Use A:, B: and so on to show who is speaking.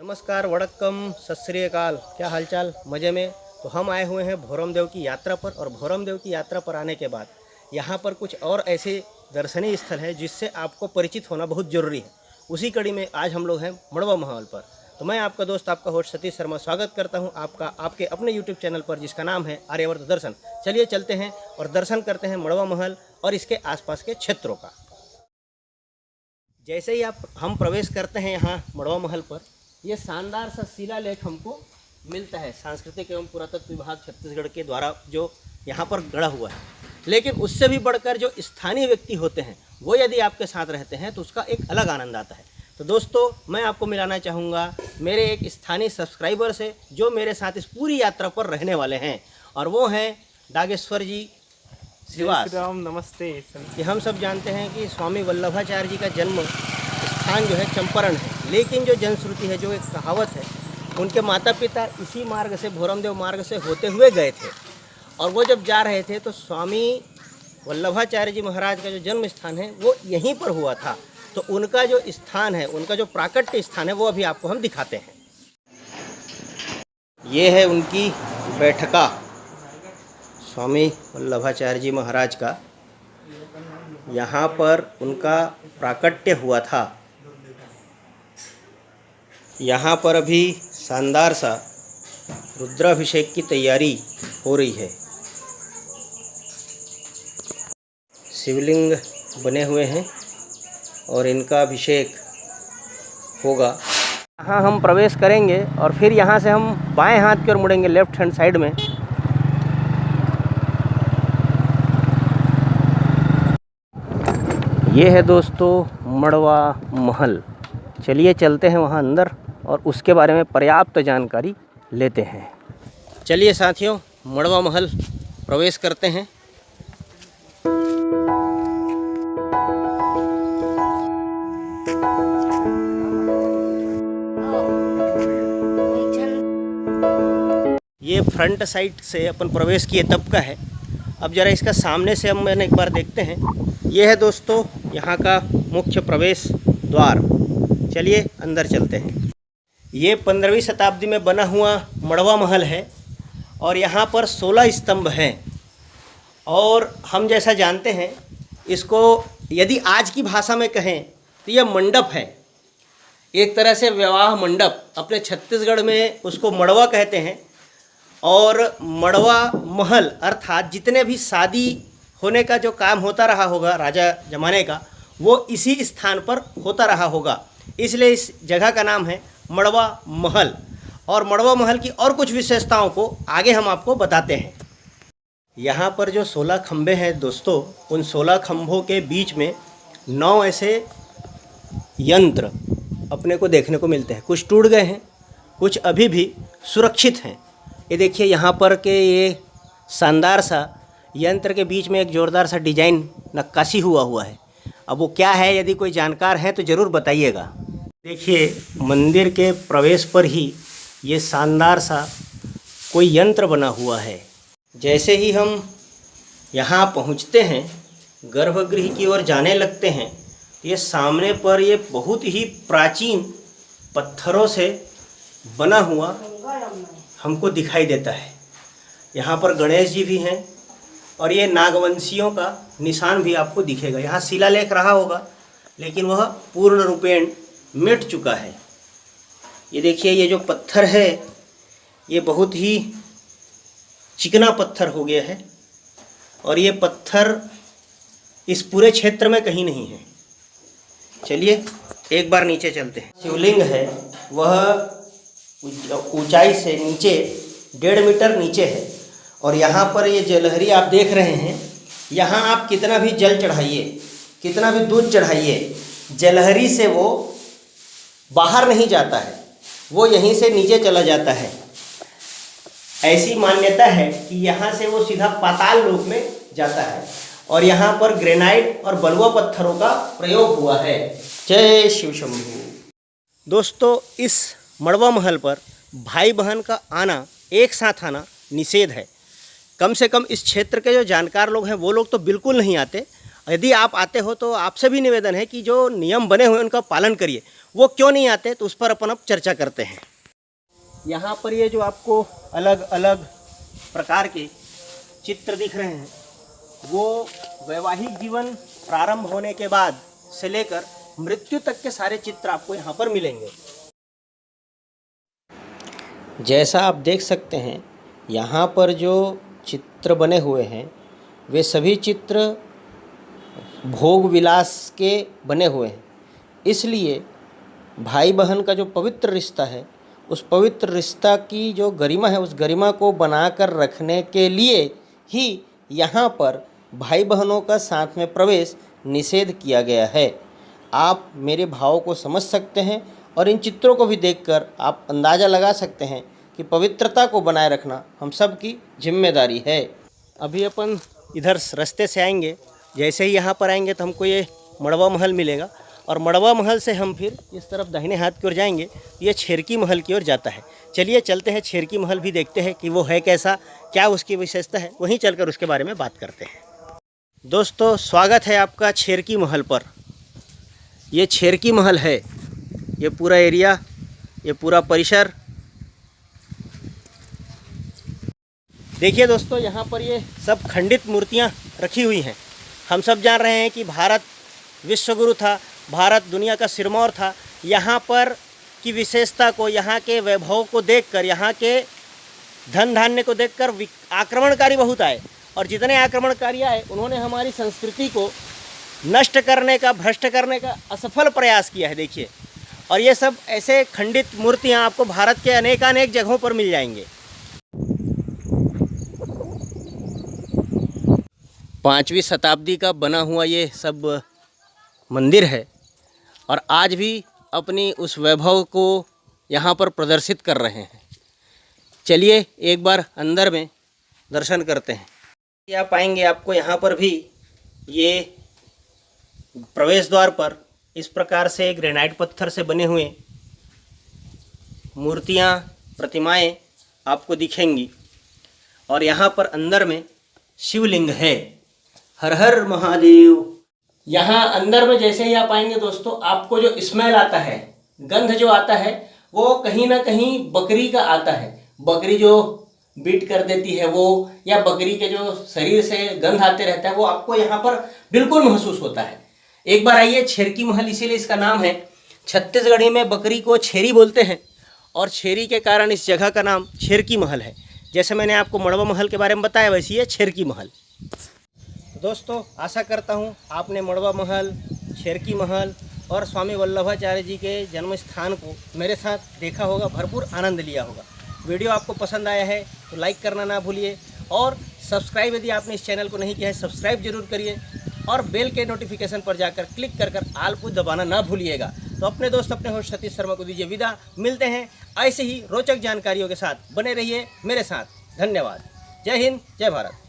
A: नमस्कार, वड़क्कम, सत श्री अकाल। क्या हालचाल? मज़े में? तो हम आए हुए हैं भोरम देव की यात्रा पर, और भोरम देव की यात्रा पर आने के बाद यहाँ पर कुछ और ऐसे दर्शनीय स्थल है जिससे आपको परिचित होना बहुत ज़रूरी है। उसी कड़ी में आज हम लोग हैं मड़वा महल पर। तो मैं आपका दोस्त, आपका होस्ट सतीश शर्मा स्वागत करता हूँ आपके अपने यूट्यूब चैनल पर, जिसका नाम है आर्यवर्त दर्शन। चलिए चलते हैं और दर्शन करते हैं मड़वा महल और इसके आसपास के क्षेत्रों का। जैसे ही हम प्रवेश करते हैं यहाँ मड़वा महल पर, ये शानदार सा शिलालेख हमको मिलता है सांस्कृतिक एवं पुरातत्व विभाग छत्तीसगढ़ के द्वारा जो यहाँ पर गढ़ा हुआ है। लेकिन उससे भी बढ़कर जो स्थानीय व्यक्ति होते हैं वो यदि आपके साथ रहते हैं तो उसका एक अलग आनंद आता है। तो दोस्तों, मैं आपको मिलाना चाहूँगा मेरे एक स्थानीय सब्सक्राइबर से जो मेरे साथ इस पूरी यात्रा पर रहने वाले हैं, और वो हैं डागेश्वर जी श्रीवास।
B: राम नमस्ते।
A: कि हम सब जानते हैं कि स्वामी वल्लभाचार्य जी का जन्म स्थान जो है चंपारण है, लेकिन जो जनश्रुति है, जो एक कहावत है, उनके माता पिता इसी मार्ग से, भोरमदेव मार्ग से होते हुए गए थे, और वो जब जा रहे थे तो स्वामी वल्लभाचार्य जी महाराज का जो जन्म स्थान है वो यहीं पर हुआ था। तो उनका जो स्थान है, उनका जो प्राकट्य स्थान है, वो अभी आपको हम दिखाते हैं। ये है उनकी बैठका, स्वामी वल्लभाचार्य जी महाराज का। यहाँ पर उनका प्राकट्य हुआ था। यहाँ पर अभी शानदार सा रुद्राभिषेक की तैयारी हो रही है। शिवलिंग बने हुए हैं और इनका अभिषेक होगा। यहाँ हम प्रवेश करेंगे और फिर यहाँ से हम बाएं हाथ की ओर मुड़ेंगे, लेफ्ट हैंड साइड में। ये है दोस्तों मड़वा महल। चलिए चलते हैं वहाँ अंदर और उसके बारे में पर्याप्त जानकारी लेते हैं। चलिए साथियों, मड़वा महल प्रवेश करते हैं। ये फ्रंट साइड से अपन प्रवेश किए तब का है। अब ज़रा इसका सामने से हम एक बार देखते हैं। ये है दोस्तों यहाँ का मुख्य प्रवेश द्वार। चलिए अंदर चलते हैं। ये 15वीं शताब्दी में बना हुआ मड़वा महल है और यहाँ पर 16 स्तंभ हैं। और हम जैसा जानते हैं, इसको यदि आज की भाषा में कहें तो यह मंडप है, एक तरह से विवाह मंडप। अपने छत्तीसगढ़ में उसको मड़वा कहते हैं। और मड़वा महल अर्थात जितने भी शादी होने का जो काम होता रहा होगा राजा जमाने का, वो इसी स्थान पर होता रहा होगा। इसलिए इस जगह का नाम है मड़वा महल। और मड़वा महल की और कुछ विशेषताओं को आगे हम आपको बताते हैं। यहाँ पर जो 16 खंभे हैं दोस्तों, उन 16 खंभों के बीच में 9 ऐसे यंत्र अपने को देखने को मिलते हैं। कुछ टूट गए हैं, कुछ अभी भी सुरक्षित हैं। ये देखिए, यहाँ पर के ये शानदार सा यंत्र के बीच में एक ज़ोरदार सा डिजाइन नक्काशी हुआ है। अब वो क्या है, यदि कोई जानकार है तो ज़रूर बताइएगा। देखिए, मंदिर के प्रवेश पर ही ये शानदार सा कोई यंत्र बना हुआ है। जैसे ही हम यहाँ पहुँचते हैं, गर्भगृह की ओर जाने लगते हैं, ये सामने पर ये बहुत ही प्राचीन पत्थरों से बना हुआ हमको दिखाई देता है। यहाँ पर गणेश जी भी हैं और ये नागवंशियों का निशान भी आपको दिखेगा। यहाँ शिलालेख रहा होगा, लेकिन वह पूर्ण रूपेण मिट चुका है। ये देखिए, ये जो पत्थर है ये बहुत ही चिकना पत्थर हो गया है, और ये पत्थर इस पूरे क्षेत्र में कहीं नहीं है। चलिए एक बार नीचे चलते हैं। शिवलिंग है वह ऊंचाई से नीचे 1.5 मीटर नीचे है। और यहाँ पर ये जलहरी आप देख रहे हैं, यहाँ आप कितना भी जल चढ़ाइए, कितना भी दूध चढ़ाइए, जलहरी से वो बाहर नहीं जाता है, वो यहीं से नीचे चला जाता है। ऐसी मान्यता है कि यहाँ से वो सीधा पाताल लोक में जाता है। और यहाँ पर ग्रेनाइट और बलुआ पत्थरों का प्रयोग हुआ है। जय शिव शंभू। दोस्तों, इस मड़वा महल पर भाई बहन का आना, एक साथ आना निषेध है। कम से कम इस क्षेत्र के जो जानकार लोग हैं वो लोग तो बिल्कुल नहीं आते। यदि आप आते हो तो आपसे भी निवेदन है कि जो नियम बने हुए उनका पालन करिए। वो क्यों नहीं आते, तो उस पर अपन अब चर्चा करते हैं। यहाँ पर ये जो आपको अलग अलग प्रकार के चित्र दिख रहे हैं, वो वैवाहिक जीवन प्रारंभ होने के बाद से लेकर मृत्यु तक के सारे चित्र आपको यहाँ पर मिलेंगे। जैसा आप देख सकते हैं, यहाँ पर जो चित्र बने हुए हैं वे सभी चित्र भोग विलास के बने हुए हैं। इसलिए भाई बहन का जो पवित्र रिश्ता है, उस पवित्र रिश्ता की जो गरिमा है, उस गरिमा को बनाकर रखने के लिए ही यहाँ पर भाई बहनों का साथ में प्रवेश निषेध किया गया है। आप मेरे भावों को समझ सकते हैं और इन चित्रों को भी देखकर आप अंदाज़ा लगा सकते हैं कि पवित्रता को बनाए रखना हम सब की जिम्मेदारी है। अभी अपन इधर रास्ते से आएंगे, जैसे ही यहाँ पर आएंगे तो हमको ये मड़वा महल मिलेगा और मड़वा महल से हम फिर इस तरफ दाहिने हाथ की ओर जाएंगे, ये छेरकी महल की ओर जाता है। चलिए चलते हैं, छेरकी महल भी देखते हैं कि वो है कैसा, क्या उसकी विशेषता है, वहीं चलकर उसके बारे में बात करते हैं। दोस्तों, स्वागत है आपका छेरकी महल पर। ये छेरकी महल है, ये पूरा एरिया, ये पूरा परिसर। देखिए दोस्तों, यहाँ पर ये सब खंडित मूर्तियाँ रखी हुई हैं। हम सब जान रहे हैं कि भारत विश्वगुरु था, भारत दुनिया का सिरमौर था। यहाँ पर की विशेषता को, यहाँ के वैभव को देखकर, यहाँ के धन धान्य को देखकर आक्रमणकारी बहुत आए, और जितने आक्रमणकारी आए उन्होंने हमारी संस्कृति को नष्ट करने का, भ्रष्ट करने का असफल प्रयास किया है। देखिए, और ये सब ऐसे खंडित मूर्तियाँ आपको भारत के अनेकानेक जगहों पर मिल जाएंगे। 5वीं शताब्दी का बना हुआ ये सब मंदिर है और आज भी अपनी उस वैभव को यहाँ पर प्रदर्शित कर रहे हैं। चलिए एक बार अंदर में दर्शन करते हैं। आप आएंगे, आपको यहाँ पर भी ये प्रवेश द्वार पर इस प्रकार से ग्रेनाइट पत्थर से बने हुए मूर्तियाँ, प्रतिमाएं आपको दिखेंगी और यहाँ पर अंदर में शिवलिंग है। हर हर महादेव। यहाँ अंदर में जैसे ही आप आएंगे दोस्तों, आपको जो स्मेल आता है, गंध जो आता है, वो कहीं ना कहीं बकरी का आता है। बकरी जो बीट कर देती है वो, या बकरी के जो शरीर से गंध आते रहता है, वो आपको यहाँ पर बिल्कुल महसूस होता है। एक बार आइए, छेरकी महल इसीलिए इसका नाम है। छत्तीसगढ़ी में बकरी को छेरी बोलते हैं और छेरी के कारण इस जगह का नाम छेरकी महल है। जैसे मैंने आपको मड़वा महल के बारे में बताया, वैसे ये छेरकी महल। दोस्तों, आशा करता हूँ आपने मड़वा महल, छेरकी महल और स्वामी वल्लभाचार्य जी के जन्म स्थान को मेरे साथ देखा होगा, भरपूर आनंद लिया होगा। वीडियो आपको पसंद आया है तो लाइक करना ना भूलिए और सब्सक्राइब, यदि आपने इस चैनल को नहीं किया है सब्सक्राइब जरूर करिए और बेल के नोटिफिकेशन पर जाकर क्लिक कर आल को दबाना ना भूलिएगा। तो अपने दोस्त, अपने होस्ट सतीश शर्मा को दीजिए विदा। मिलते हैं ऐसे ही रोचक जानकारियों के साथ, बने रहिए मेरे साथ। धन्यवाद। जय हिंद, जय भारत।